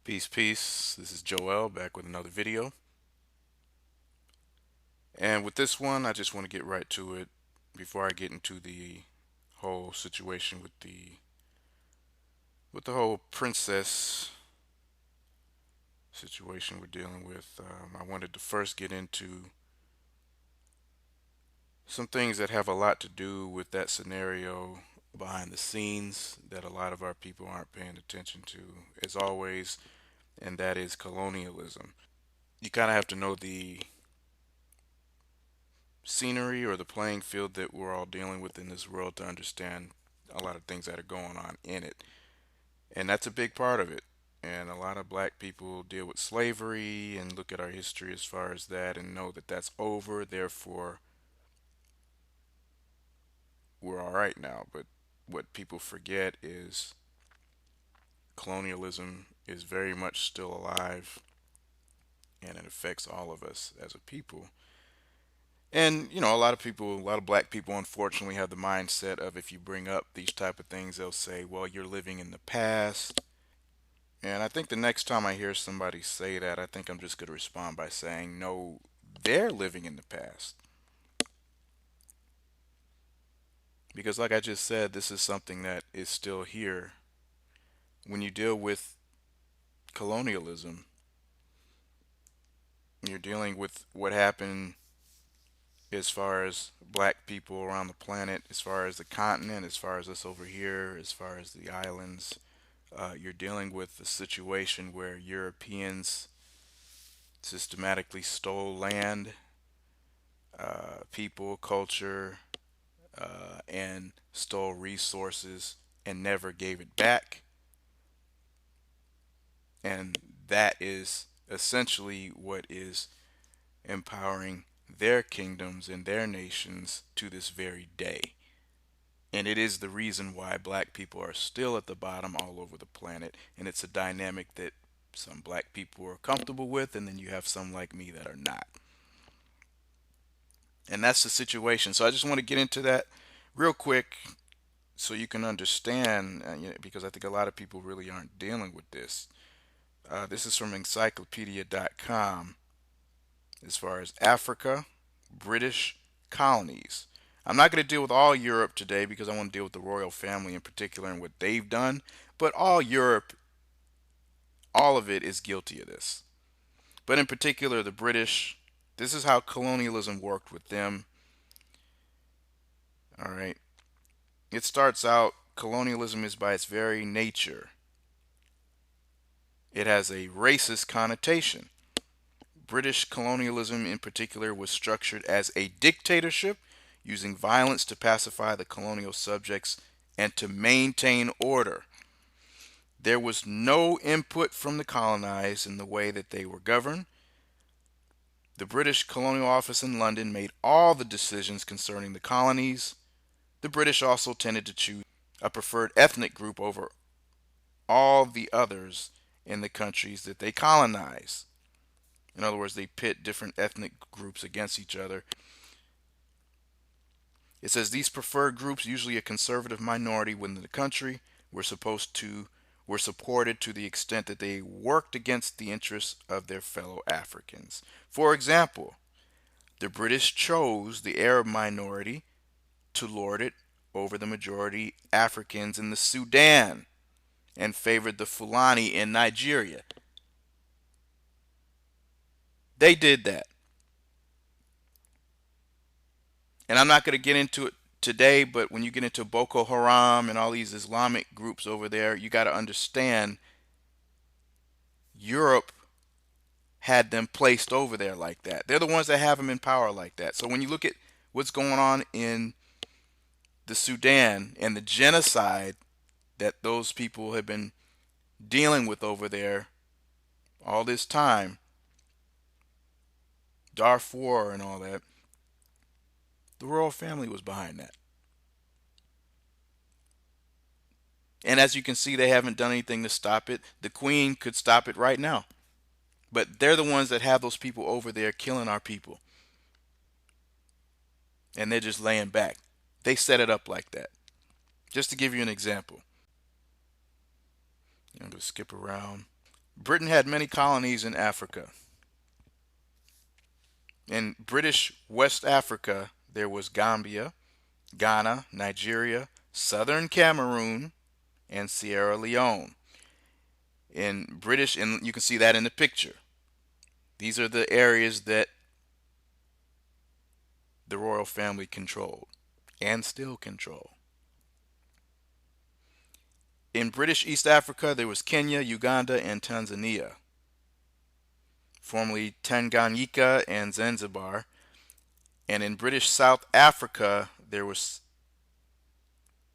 Peace, peace. This is Joel back with another video. And with this one, I just want to get right to it before I get into the whole situation with the whole princess situation we're dealing with. I wanted to first get into some things that have a lot to do with that scenario behind the scenes that a lot of our people aren't paying attention to, as always, and that is colonialism. You kind of have to know the scenery or the playing field that we're all dealing with in this world to understand a lot of things that are going on in it. And that's a big part of it. And a lot of black people deal with slavery and look at our history as far as that and know that that's over. Therefore, we're all right now. But what people forget is colonialism is very much still alive and it affects all of us as a people. And a lot of people, a lot of black people, unfortunately, have the mindset of if you bring up these type of things, they'll say, "Well, you're living in the past." And I think the next time I hear somebody say that, I think I'm just going to respond by saying, "No, they're living in the past." Because, like I just said, this is something that is still here. When you deal with colonialism, you're dealing with what happened as far as black people around the planet, as far as the continent, as far as us over here, as far as the islands. You're dealing with a situation where Europeans systematically stole land, people, culture, and stole resources and never gave it back. And that is essentially what is empowering their kingdoms and their nations to this very day. And it is the reason why black people are still at the bottom all over the planet. And it's a dynamic that some black people are comfortable with, and then you have some like me that are not. And that's the situation. So I just want to get into that real quick so you can understand, because I think a lot of people really aren't dealing with this. This is from encyclopedia.com as far as Africa, British colonies. I'm not going to deal with all Europe today because I want to deal with the royal family in particular and what they've done. But all Europe, all of it is guilty of this. But in particular, the British, this is how colonialism worked with them. All right. It starts out colonialism is by its very nature, it has a racist connotation. British colonialism, in particular, was structured as a dictatorship using violence to pacify the colonial subjects and to maintain order. There was no input from the colonized in the way that they were governed. The British Colonial Office in London made all the decisions concerning the colonies. The British also tended to choose a preferred ethnic group over all the others in the countries that they colonized. In other words, they pit different ethnic groups against each other. It says these preferred groups, usually a conservative minority within the country, were supposed to were supported to the extent that they worked against the interests of their fellow Africans. For example, the British chose the Arab minority to lord it over the majority Africans in the Sudan and favored the Fulani in Nigeria. They did that. And I'm not going to get into it today, but when you get into Boko Haram and all these Islamic groups over there, you got to understand Europe had them placed over there like that. They're the ones that have them in power like that. So when you look at what's going on in the Sudan and the genocide that those people have been dealing with over there all this time, Darfur and all that, the royal family was behind that. And as you can see, they haven't done anything to stop it. The Queen could stop it right now. But they're the ones that have those people over there killing our people. And they're just laying back. They set it up like that. Just to give you an example. I'm going to skip around. Britain had many colonies in Africa. In British West Africa, there was Gambia, Ghana, Nigeria, Southern Cameroon, and Sierra Leone. In British, and you can see that in the picture. These are the areas that the royal family controlled and still control. In British East Africa, there was Kenya, Uganda, and Tanzania, formerly Tanganyika and Zanzibar. And in British South Africa, there was,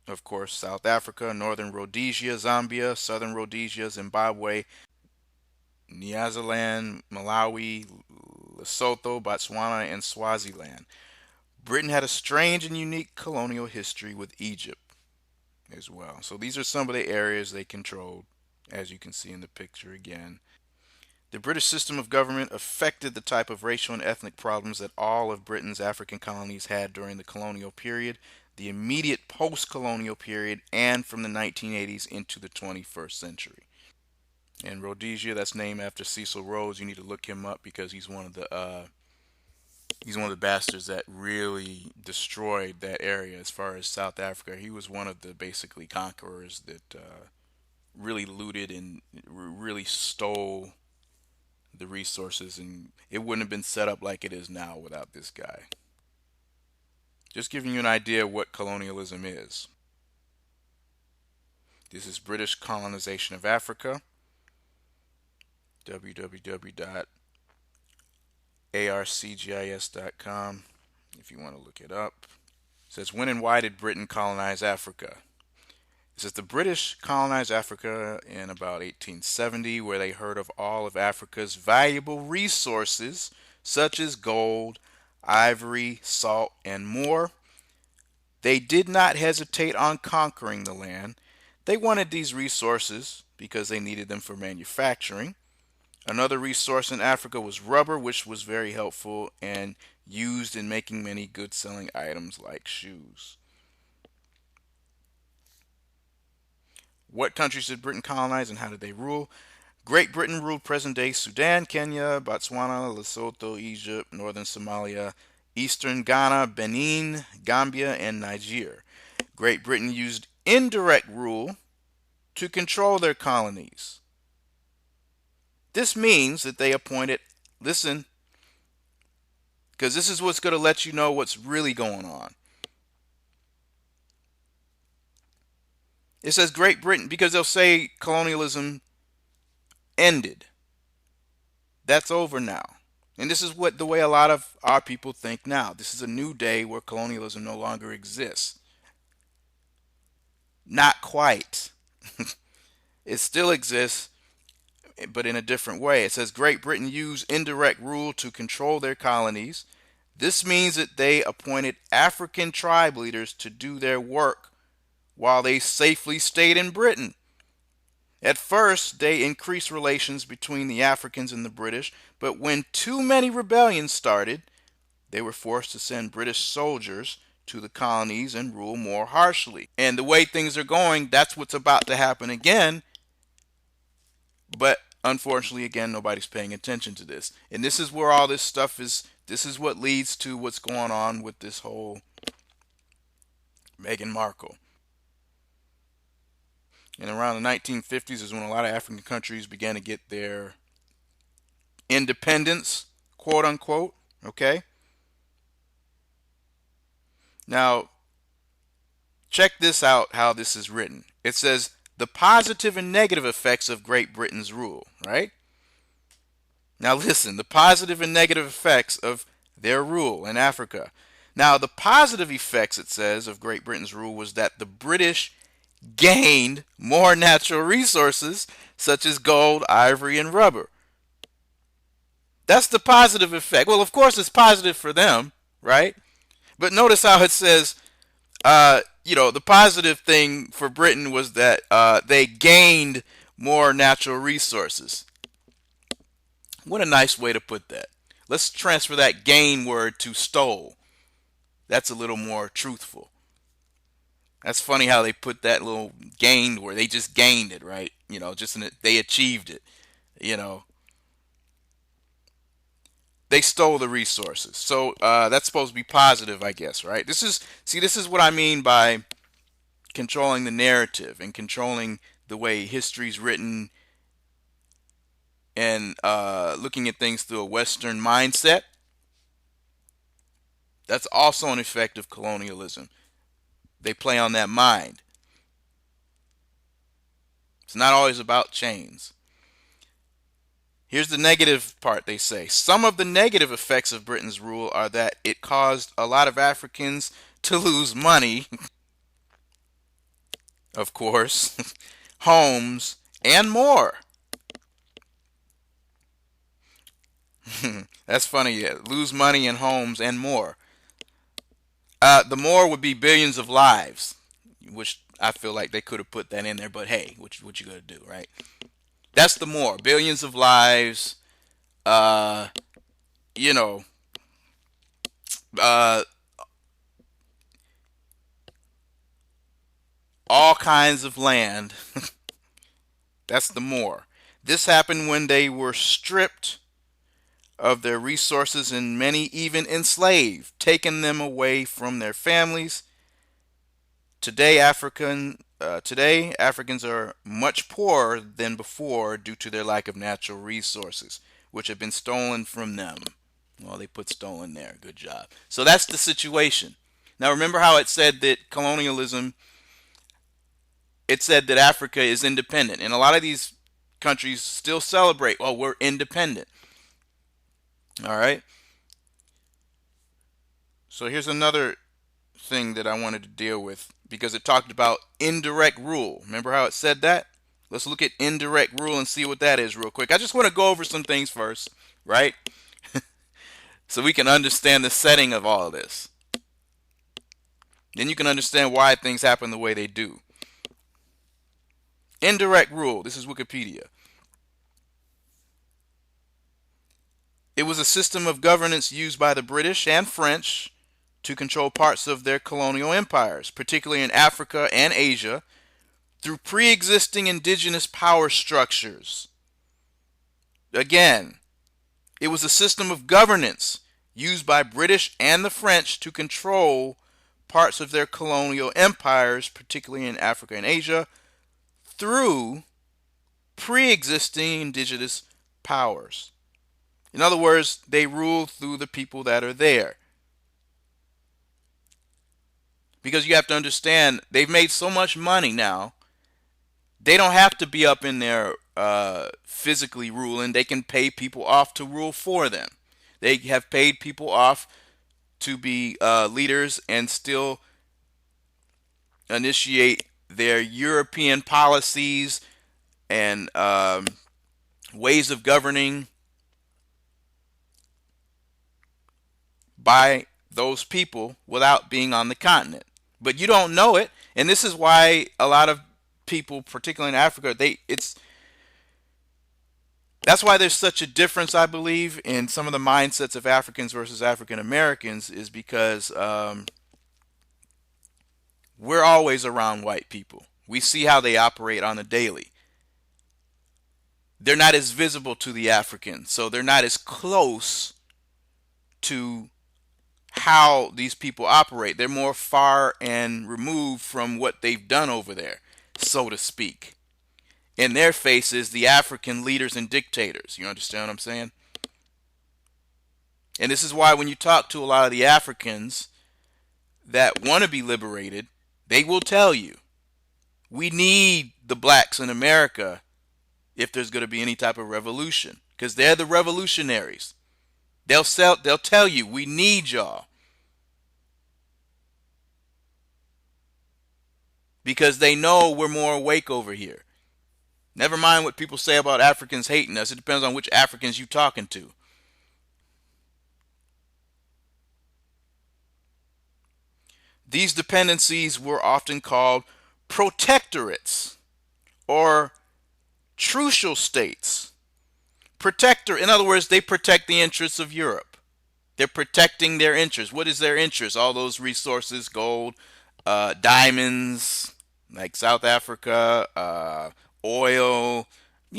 of course, South Africa, Northern Rhodesia, Zambia, Southern Rhodesia, Zimbabwe, Nyasaland, Malawi, Lesotho, Botswana, and Swaziland. Britain had a strange and unique colonial history with Egypt as well. So these are some of the areas they controlled, as you can see in the picture again. The British system of government affected the type of racial and ethnic problems that all of Britain's African colonies had during the colonial period, the immediate post colonial period, and from the 1980s into the 21st century. And Rhodesia, that's named after Cecil Rhodes. You need to look him up because he's one of the bastards that really destroyed that area as far as South Africa. He was one of the basically conquerors that really looted and really stole the resources, and it wouldn't have been set up like it is now without this guy. Just giving you an idea of what colonialism is. This is British colonization of Africa. www.arcgis.com if you want to look it up. It says, when and why did Britain colonize Africa? It says the British colonized Africa in about 1870, where they heard of all of Africa's valuable resources, such as gold, ivory, salt, and more. They did not hesitate on conquering the land. They wanted these resources because they needed them for manufacturing. Another resource in Africa was rubber, which was very helpful and used in making many good selling items like shoes. What countries did Britain colonize and how did they rule? Great Britain ruled present day Sudan, Kenya, Botswana, Lesotho, Egypt, northern Somalia, eastern Ghana, Benin, Gambia, and Niger. Great Britain used indirect rule to control their colonies. This means that they appointed, listen, because this is what's going to let you know what's really going on. It says Great Britain, because they'll say colonialism ended. That's over now. And this is what the way a lot of our people think now. This is a new day where colonialism no longer exists. Not quite. It still exists, but in a different way. It says Great Britain used indirect rule to control their colonies. This means that they appointed African tribe leaders to do their work while they safely stayed in Britain. At first, they increased relations between the Africans and the British, but when too many rebellions started, they were forced to send British soldiers to the colonies and rule more harshly. And the way things are going, that's what's about to happen again. But unfortunately, again, nobody's paying attention to this. And this is where all this stuff is. This is what leads to what's going on with this whole Meghan Markle. And around the 1950s is when a lot of African countries began to get their independence, quote unquote. Okay? Now, check this out how this is written. It says the positive and negative effects of Great Britain's rule, right? Now, listen, the positive and negative effects of their rule in Africa. Now, the positive effects, it says, of Great Britain's rule was that the British gained more natural resources such as gold, ivory, and rubber. That's the positive effect. Well, of course, it's positive for them, right? But notice how it says, the positive thing for Britain was that they gained more natural resources. What a nice way to put that. Let's transfer that gain word to stole. That's a little more truthful. That's funny how they put that little gained where they just gained it, right? They achieved it. You know, they stole the resources. So that's supposed to be positive, I guess, right? This is what I mean by controlling the narrative and controlling the way history's written and looking at things through a Western mindset. That's also an effect of colonialism. They play on that mind. It's not always about chains. Here's the negative part, they say. Some of the negative effects of Britain's rule are that it caused a lot of Africans to lose money, of course, homes, and more. That's funny. Yeah. Lose money and homes and more. The more would be billions of lives, which I feel like they could have put that in there, but hey, what you gonna do, right? That's the more. Billions of lives, uh, you know, uh, all kinds of land. That's the more. This happened when they were stripped of their resources and many even enslaved, taking them away from their families. Today Africans are much poorer than before due to their lack of natural resources, which have been stolen from them. Well, they put stolen there. Good job. So that's the situation. Now remember how it said that colonialism, it said that Africa is independent. And a lot of these countries still celebrate, well, we're independent. All right. So here's another thing that I wanted to deal with because it talked about indirect rule. Remember how it said that? Let's look at indirect rule and see what that is real quick. I just want to go over some things first, right? So we can understand the setting of all of this. Then you can understand why things happen the way they do. Indirect rule. This is Wikipedia. It was a system of governance used by the British and French to control parts of their colonial empires, particularly in Africa and Asia, through pre-existing indigenous power structures. Again, it was a system of governance used by British and the French to control parts of their colonial empires, particularly in Africa and Asia, through pre-existing indigenous powers. In other words, they rule through the people that are there. Because you have to understand, they've made so much money now, they don't have to be up in there physically ruling. They can pay people off to rule for them. They have paid people off to be leaders and still initiate their European policies and ways of governing by those people without being on the continent. But you don't know it, and this is why a lot of people, particularly in Africa, that's why there's such a difference, I believe, in some of the mindsets of Africans versus African Americans, is because we're always around white people. We see how they operate on a daily. They're not as visible to the Africans, so they're not as close to how these people operate. They're more far and removed from what they've done over there, so to speak. In their faces, the African leaders and dictators. You understand what I'm saying? And this is why when you talk to a lot of the Africans that want to be liberated, they will tell you, we need the blacks in America if there's going to be any type of revolution, because they're the revolutionaries. They'll tell you, we need y'all. Because they know we're more awake over here. Never mind what people say about Africans hating us. It depends on which Africans you talking to. These dependencies were often called protectorates or trucial states. Protector, in other words, they protect the interests of Europe. They're protecting their interests. What is their interest? All those resources, gold, diamonds, like South Africa, oil,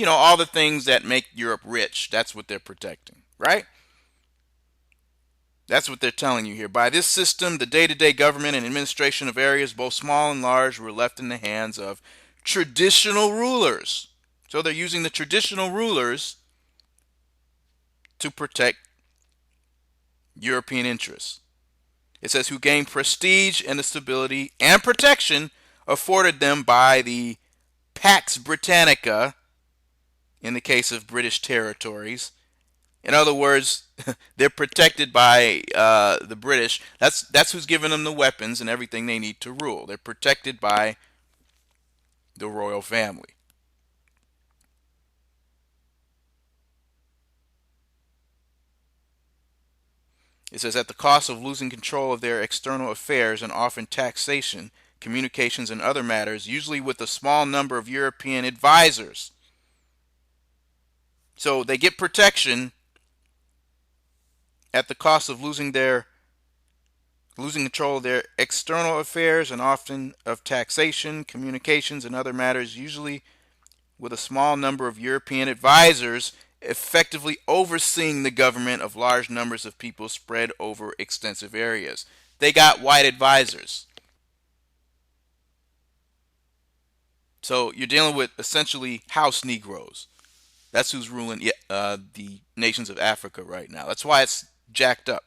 all the things that make Europe rich. That's what they're protecting, right? That's what they're telling you here. By this system, the day-to-day government and administration of areas, both small and large, were left in the hands of traditional rulers. So they're using the traditional rulers to protect European interests. It says, who gained prestige and the stability and protection afforded them by the Pax Britannica in the case of British territories. In other words, they're protected by the British. That's who's giving them the weapons and everything they need to rule. They're protected by the royal family. It says, at the cost of losing control of their external affairs and often taxation, communications, and other matters, usually with a small number of European advisors. So they get protection at the cost of losing control of their external affairs and often of taxation, communications, and other matters, usually with a small number of European advisors effectively overseeing the government of large numbers of people spread over extensive areas. They got white advisors. So you're dealing with essentially house Negroes. That's who's ruling the nations of Africa right now. That's why it's jacked up.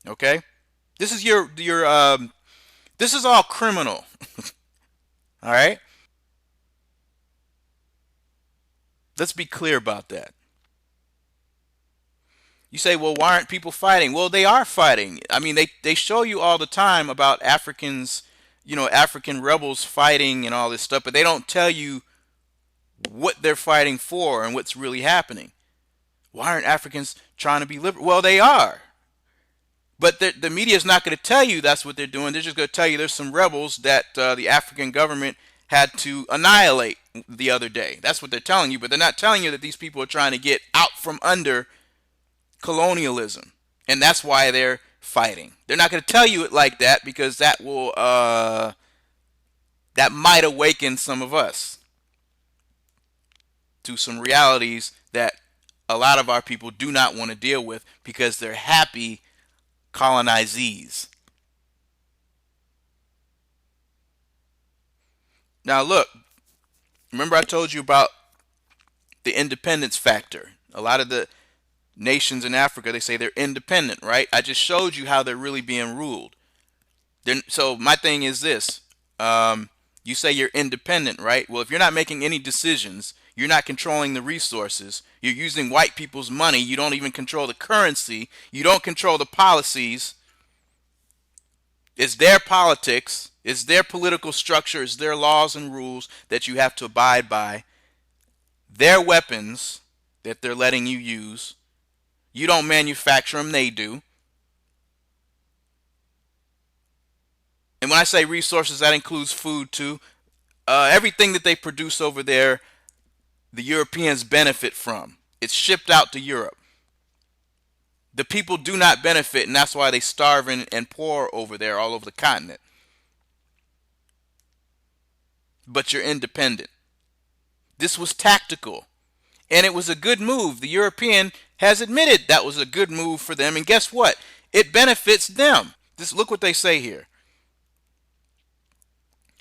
Okay, this is your this is all criminal. All right, let's be clear about that. You say, well, why aren't people fighting? Well, they are fighting. I mean, they show you all the time about Africans, African rebels fighting and all this stuff, but they don't tell you what they're fighting for and what's really happening. Why aren't Africans trying to be liberal? Well, they are. But the media is not going to tell you that's what they're doing. They're just going to tell you there's some rebels that the African government had to annihilate the other day. That's what they're telling you. But they're not telling you that these people are trying to get out from under colonialism. And that's why they're fighting. They're not going to tell you it like that because that will that might awaken some of us to some realities that a lot of our people do not want to deal with because they're happy colonizees. Now look, remember I told you about the independence factor. A lot of the nations in Africa, they say they're independent, right? I just showed you how they're really being ruled. So my thing is this. You say you're independent, right? Well, if you're not making any decisions, you're not controlling the resources, you're using white people's money, you don't even control the currency, you don't control the policies, it's their politics, it's their political structure, it's their laws and rules that you have to abide by, their weapons that they're letting you use. You don't manufacture them, they do. And when I say resources, that includes food too. Everything that they produce over there, the Europeans benefit from. It's shipped out to Europe. The people do not benefit, and that's why they starve and poor over there all over the continent. But you're independent. This was tactical, and it was a good move. The European has admitted that was a good move for them, and guess what? It benefits them. Just look what they say here.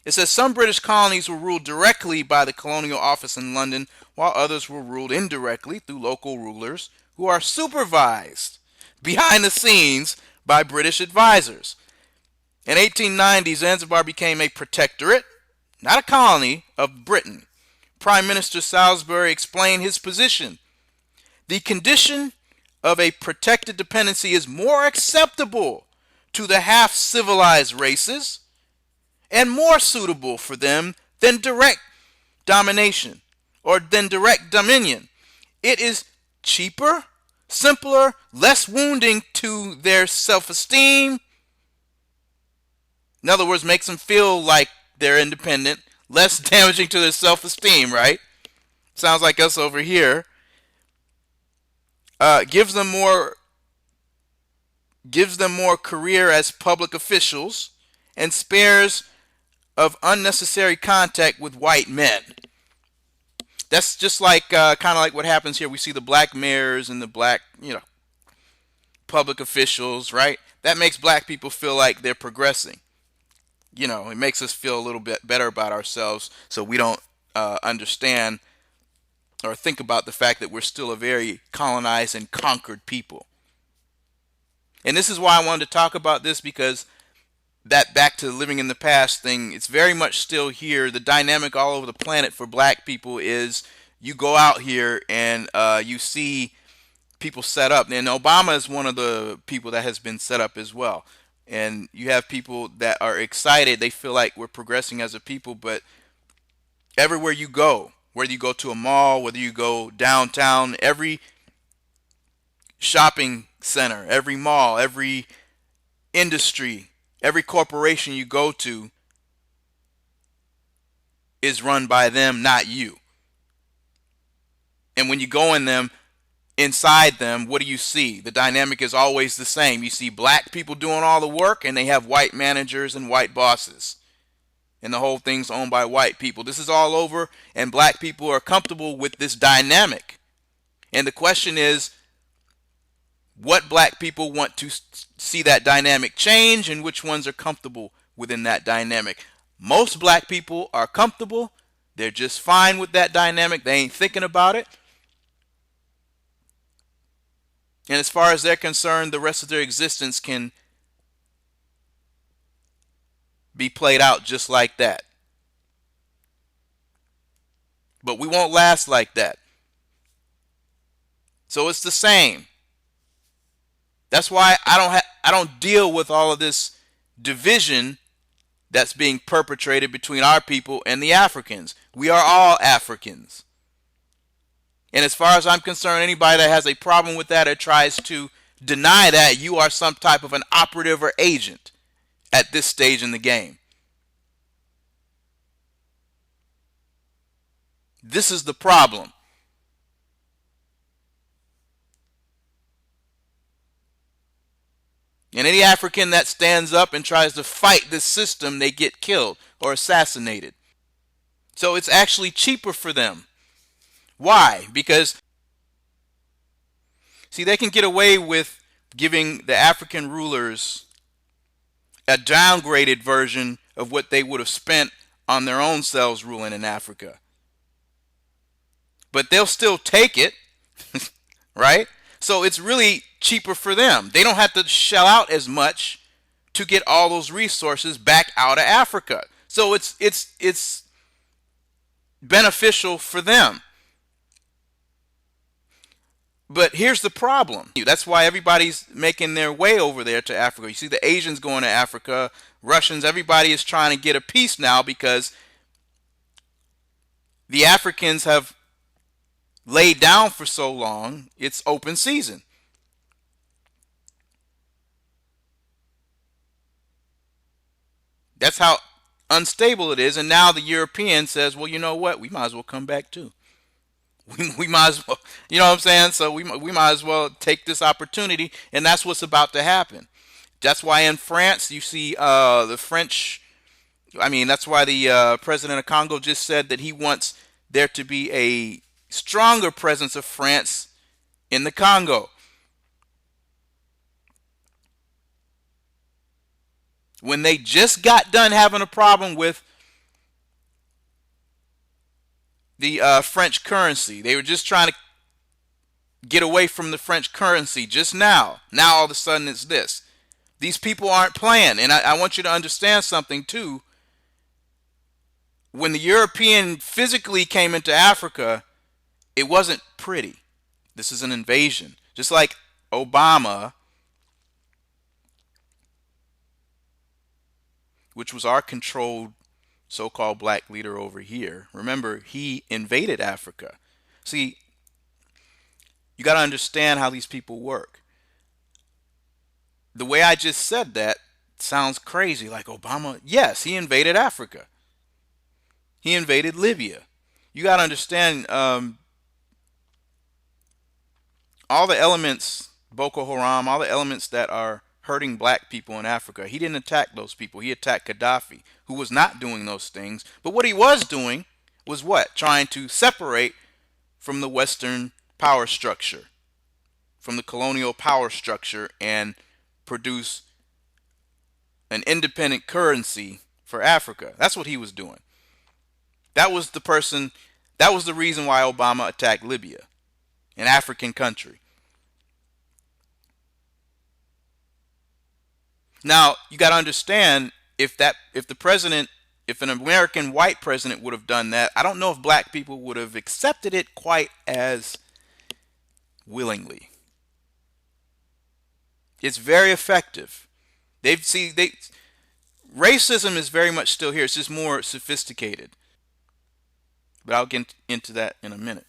It says some British colonies were ruled directly by the colonial office in London, while others were ruled indirectly through local rulers who are supervised behind the scenes by British advisors. In 1890, Zanzibar became a protectorate, not a colony, of Britain. Prime Minister Salisbury explained his position. The condition of a protected dependency is more acceptable to the half-civilized races and more suitable for them than direct domination or than direct dominion. It is cheaper, simpler, less wounding to their self-esteem. In other words, makes them feel like they're independent, less damaging to their self-esteem, right? Sounds like us over here. Gives them more career as public officials and spares of unnecessary contact with white men. That's just like kind of like what happens here. We see the black mayors and the black, public officials, right? That makes black people feel like they're progressing. It makes us feel a little bit better about ourselves, so we don't understand or think about the fact that we're still a very colonized and conquered people. And this is why I wanted to talk about this, because that back to living in the past thing, it's very much still here. The dynamic all over the planet for black people is you go out here and you see people set up. And Obama is one of the people that has been set up as well. And you have people that are excited. They feel like we're progressing as a people, but everywhere you go, whether you go to a mall, whether you go downtown, every shopping center, every mall, every industry, every corporation you go to is run by them, not you. And when you go in them, inside them, what do you see? The dynamic is always the same. You see black people doing all the work, and they have white managers and white bosses. And the whole thing's owned by white people. This is all over, and black people are comfortable with this dynamic. And the question is, what black people want to see that dynamic change, and which ones are comfortable within that dynamic? Most black people are comfortable. They're just fine with that dynamic. They ain't thinking about it. And as far as they're concerned, the rest of their existence can be played out just like that. But we won't last like that. So it's the same. That's why I don't deal with all of this division that's being perpetrated between our people and the Africans. We are all Africans. And as far as I'm concerned, anybody that has a problem with that or tries to deny that, you are some type of an operative or agent at this stage in the game. This is the problem. And any African that stands up and tries to fight this system, they get killed or assassinated. So it's actually cheaper for them. Why? Because, see, they can get away with giving the African rulers a downgraded version of what they would have spent on their own selves ruling in Africa. But they'll still take it, right? So it's really cheaper for them. They don't have to shell out as much to get all those resources back out of Africa. So it's beneficial for them. But here's the problem. That's why everybody's making their way over there to Africa. You see the Asians going to Africa, Russians, everybody is trying to get a piece now because the Africans have laid down for so long, it's open season. That's how unstable it is. And now the European says, well, you know what? We might as well come back too. We might as well, you know what I'm saying? So we might as well take this opportunity, and that's what's about to happen. That's why in France you see the French. I mean, that's why the president of Congo just said that he wants there to be a stronger presence of France in the Congo. When they just got done having a problem with the French currency, they were just trying to get away from the French currency just now. Now all of a sudden it's this. These people aren't playing. And I want you to understand something too. When the European physically came into Africa, it wasn't pretty. This is an invasion. Just like Obama, which was our controlled so-called black leader over here. Remember, he invaded Africa. See, you got to understand how these people work. The way I just said that sounds crazy, like Obama. Yes, he invaded Africa. He invaded Libya. You got to understand all the elements, Boko Haram, all the elements that are hurting black people in Africa. He didn't attack those people. He attacked Gaddafi, who was not doing those things. But what he was doing was what? Trying to separate from the Western power structure, from the colonial power structure, and produce an independent currency for Africa. That's what he was doing. That was the person, that was the reason why Obama attacked Libya, an African country. Now, you got to understand, if the president, if an American white president would have done that, I don't know if black people would have accepted it quite as willingly. It's very effective. Racism is very much still here. It's just more sophisticated. But I'll get into that in a minute.